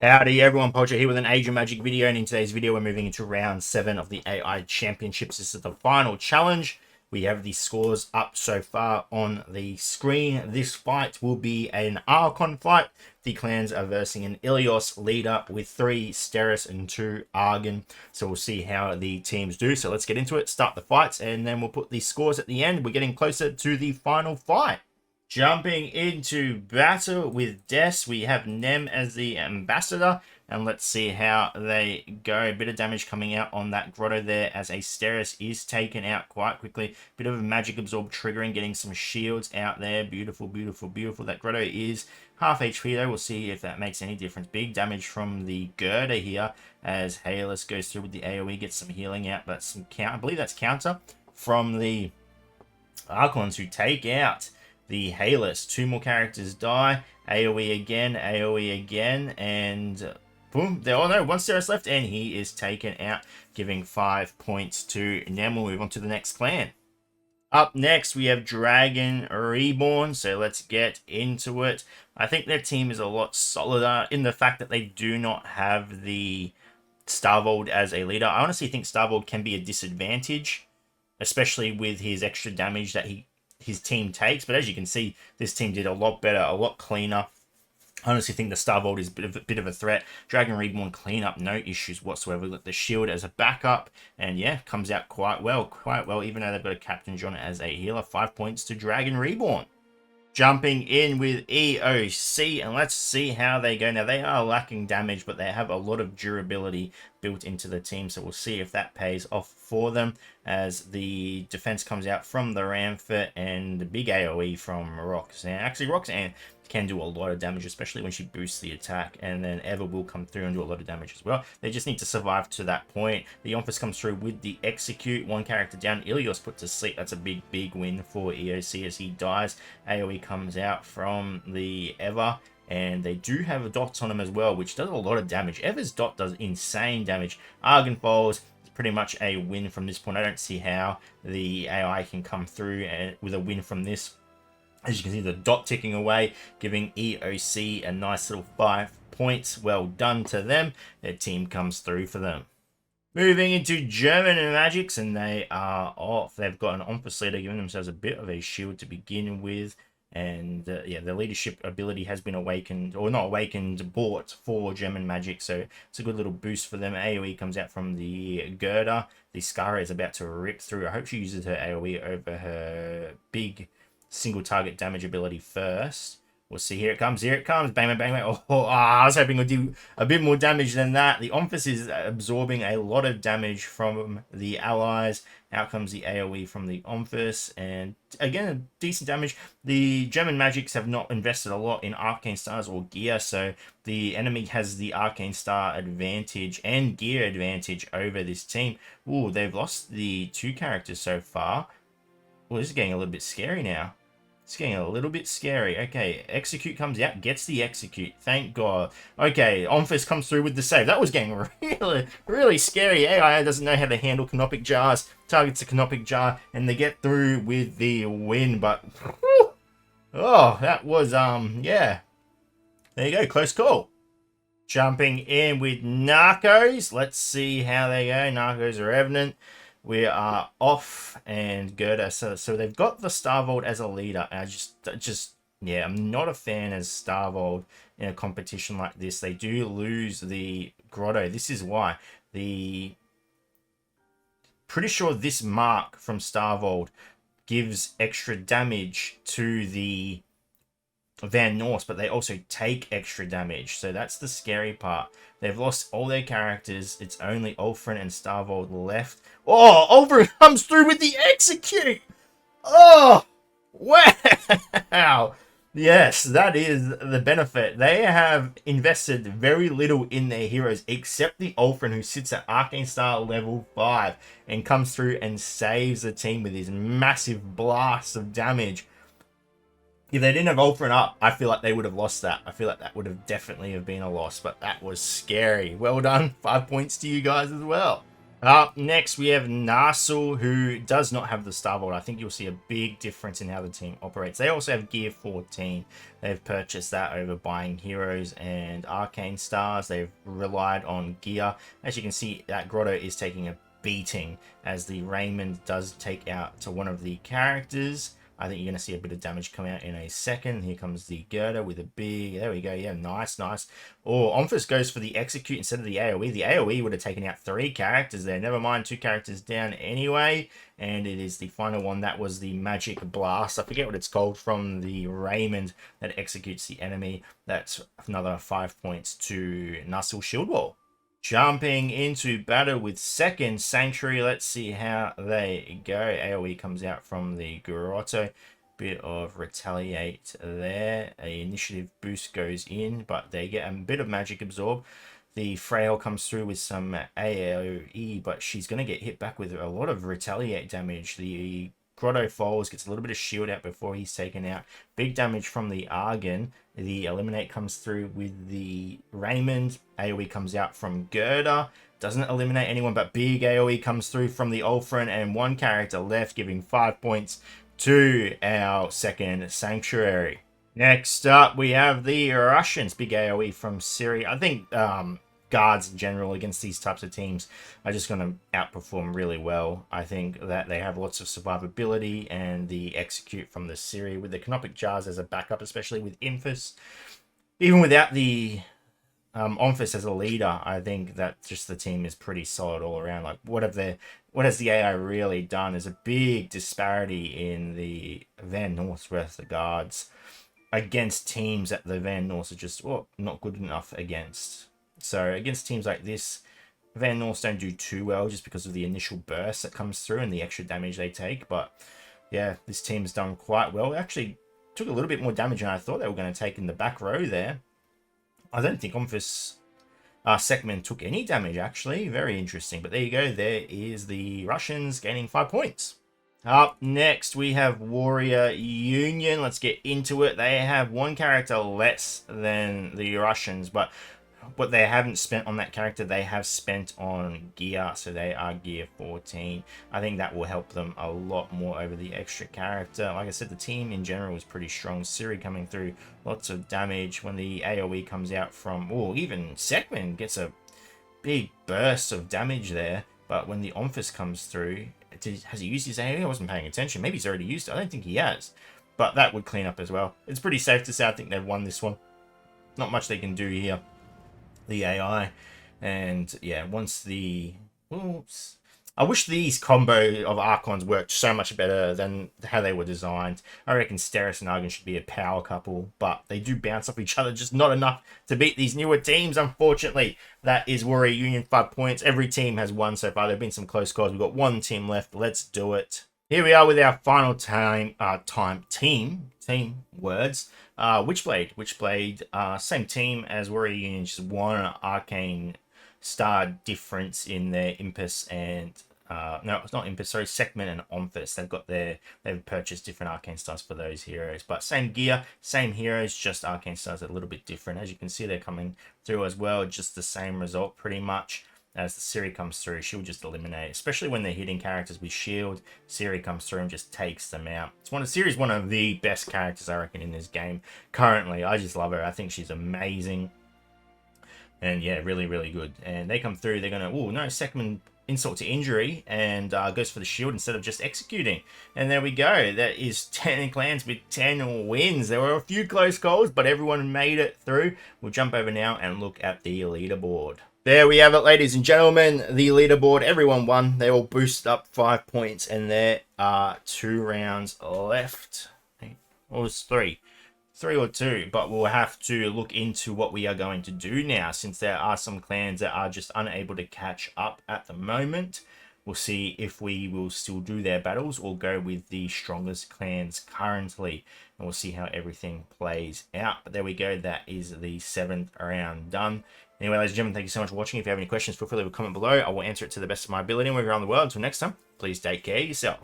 Howdy everyone, Poacher here with an Age of Magic video, and in today's video we're moving into round 7 of the AI Championships. This is the final challenge. We have the scores up so far on the screen. This fight will be an Archon fight. The clans are versing an Ilios leader with 3 Steris and 2 Argon. So we'll see how the teams do. So let's get into it, start the fights, and then we'll put the scores at the end. We're getting closer to the final fight. Jumping into battle with Des, we have Nem as the ambassador, and let's see how they go. A bit of damage coming out on that grotto there as a Steris is taken out quite quickly. Bit of a magic absorb triggering, getting some shields out there. Beautiful, beautiful, beautiful. That grotto is half HP though. We'll see if that makes any difference. Big damage from the girder here as Halos goes through with the AoE, gets some healing out, but some counter. I believe that's counter from the Archons who take out the Halos. 2 more characters die. AoE again, and boom. Oh no, 1 Steris left, and he is taken out, giving 5 points to Nem. We'll move on to the next clan. Up next, we have Dragon Reborn, so let's get into it. I think their team is a lot solider in the fact that they do not have the Starvold as a leader. I honestly think Starvold can be a disadvantage, especially with his extra damage that his team takes, but as you can see, this team did a lot better, a lot cleaner. I honestly think the Starvold is a bit of a threat. Dragon Reborn clean up, no issues whatsoever. Got the shield as a backup, and yeah, comes out quite well, even though they've got a Captain John as a healer. 5 points to Dragon Reborn. Jumping in with EOC, and let's see how they go. Now, they are lacking damage, but they have a lot of durability built into the team, so we'll see if that pays off for them as the defense comes out from the Ramfit and the big AoE from Roxanne. Actually, Roxanne can do a lot of damage, especially when she boosts the attack, and then Eva will come through and do a lot of damage as well. They just need to survive to that point. The Omphis comes through with the Execute. 1 character down. Ilios put to sleep. That's a big win for EOC as he dies. AoE comes out from the Eva, and they do have a dots on him as well, which does a lot of damage. Eva's dot does insane damage. Argon falls. Pretty much a win from this point. I don't see how the AI can come through with a win from this. As you can see, the dot ticking away, giving EOC a nice little 5 points. Well done to them. Their team comes through for them. Moving into German Magics, and they are off. They've got an Omphis leader, giving themselves a bit of a shield to begin with. And yeah, the leadership ability has been awakened, or not awakened, bought for German Magic. So it's a good little boost for them. AoE comes out from the girder. The Skara is about to rip through. I hope she uses her AoE over her big single target damage ability first. We'll see. Here it comes. Bang, bang, bang, bang. I was hoping it would do a bit more damage than that. The Omphis is absorbing a lot of damage from the allies. Out comes the AoE from the Omphis, and again, decent damage. The German Magics have not invested a lot in Arcane Stars or gear, so the enemy has the Arcane Star advantage and gear advantage over this team. Ooh, they've lost the 2 characters so far. Well, this is getting a little bit scary now. It's getting a little bit scary. Okay, Execute comes out, gets the Execute. Thank God. Okay, Omphis comes through with the save. That was getting really scary. AI doesn't know how to handle Canopic Jars. Targets a Canopic Jar, and they get through with the win. But, whew, oh, that was, yeah. There you go, close call. Jumping in with Narcos. Let's see how they go. Narcos are Revenant. We are off, and Gerda. So they've got the Starvold as a leader. I just yeah, I'm not a fan as Starvold in a competition like this. They do lose the Grotto. This is why. Pretty sure this mark from Starvold gives extra damage to the Van Norse, but they also take extra damage. So that's the scary part. They've lost all their characters. It's only Ulfrin and Starvold left. Oh, Ulfrin comes through with the Execute. Oh, wow. Yes, that is the benefit. They have invested very little in their heroes, except the Ulfrin, who sits at Arcane Star level 5 and comes through and saves the team with his massive blasts of damage. If they didn't have Ulfrin up, I feel like they would have lost that. I feel like that would have definitely have been a loss, but that was scary. Well done. 5 points to you guys as well. Up next, we have Narsil, who does not have the Star Vault. I think you'll see a big difference in how the team operates. They also have Gear 14. They've purchased that over buying Heroes and Arcane Stars. They've relied on Gear. As you can see, that Grotto is taking a beating as the Raymond does take out to one of the characters. I think you're going to see a bit of damage come out in a second. Here comes the Girder with a big... There we go. Yeah, nice, nice. Or Omphis goes for the Execute instead of the AoE. The AoE would have taken out 3 characters there. Never mind, 2 characters down anyway. And it is the final one. That was the Magic Blast. I forget what it's called, from the Raymond that executes the enemy. That's another 5 points to Narsil Shield Wall. Jumping into battle with second Sanctuary. Let's see how they go. AoE comes out from the Grotto. Bit of retaliate there. A initiative boost goes in, but they get a bit of magic absorb. The Frail comes through with some AoE, but she's going to get hit back with a lot of retaliate damage. The Grotto falls, gets a little bit of shield out before he's taken out. Big damage from the Argon. The Eliminate comes through with the Raymond. AoE comes out from Girder. Doesn't eliminate anyone, but big AoE comes through from the Ulfrin, and 1 character left, giving 5 points to our second Sanctuary. Next up, we have the Russians. Big AoE from Siri. I think guards in general against these types of teams are just going to outperform really well. I think that they have lots of survivability, and the Execute from the Siri with the Canopic Jars as a backup, especially with Infus. Even without the Omphis as a leader, I think that just the team is pretty solid all around. Like, what has the AI really done? There's a big disparity in the Van North versus the guards against teams that the Van North are just not good enough against. So against teams like this, Van North don't do too well just because of the initial burst that comes through and the extra damage they take. But yeah, this team's done quite well. It actually took a little bit more damage than I thought they were going to take in the back row there. I don't think Omphis Sekman took any damage, actually. Very interesting. But there you go. There is the Russians gaining 5 points. Up next, we have Warrior Union. Let's get into it. They have 1 character less than the Russians, but what they haven't spent on that character, they have spent on gear. So they are gear 14. I think that will help them a lot more over the extra character. Like I said, the team in general is pretty strong. Siri coming through, lots of damage. When the AoE comes out from... Oh, even Sekman gets a big burst of damage there. But when the Omphis comes through... Has he used his AoE? I wasn't paying attention. Maybe he's already used it. I don't think he has. But that would clean up as well. It's pretty safe to say I think they've won this one. Not much they can do here. The AI. And yeah, once the... Oops. I wish these combo of Archons worked so much better than how they were designed. I reckon Steris and Argon should be a power couple, but they do bounce off each other, just not enough to beat these newer teams, unfortunately. That is Warrior Union, 5 points. Every team has won so far. There have been some close calls. We've got 1 team left. Let's do it. Here we are with our final team words. Witchblade, same team as Warrior Union, just 1 Arcane Star difference in their Impus and no, it's not Impus, sorry, Sekman and Omphis. They've purchased different Arcane Stars for those heroes, but same gear, same heroes, just Arcane Stars a little bit different. As you can see, they're coming through as well, just the same result pretty much. As the Siri comes through, she'll just eliminate, especially when they're hitting characters with shield. Siri comes through and just takes them out. Siri's one of the best characters, I reckon, in this game currently. I just love her. I think she's amazing. And yeah, really, really good. And they come through, they're going to... Oh, no, Sekman insult to injury and goes for the shield instead of just executing. And there we go. That is 10 clans with 10 wins. There were a few close calls, but everyone made it through. We'll jump over now and look at the leaderboard. There we have it, ladies and gentlemen. The leaderboard, everyone won. They all boosted up 5 points, and there are 2 rounds left. Or was 3? 3 or 2, but we'll have to look into what we are going to do now, since there are some clans that are just unable to catch up at the moment. We'll see if we will still do their battles or go with the strongest clans currently, and we'll see how everything plays out. But there we go, that is the 7th round done. Anyway, ladies and gentlemen, thank you so much for watching. If you have any questions, feel free to leave a comment below. I will answer it to the best of my ability. And wherever you're around the world, until next time, please take care of yourself.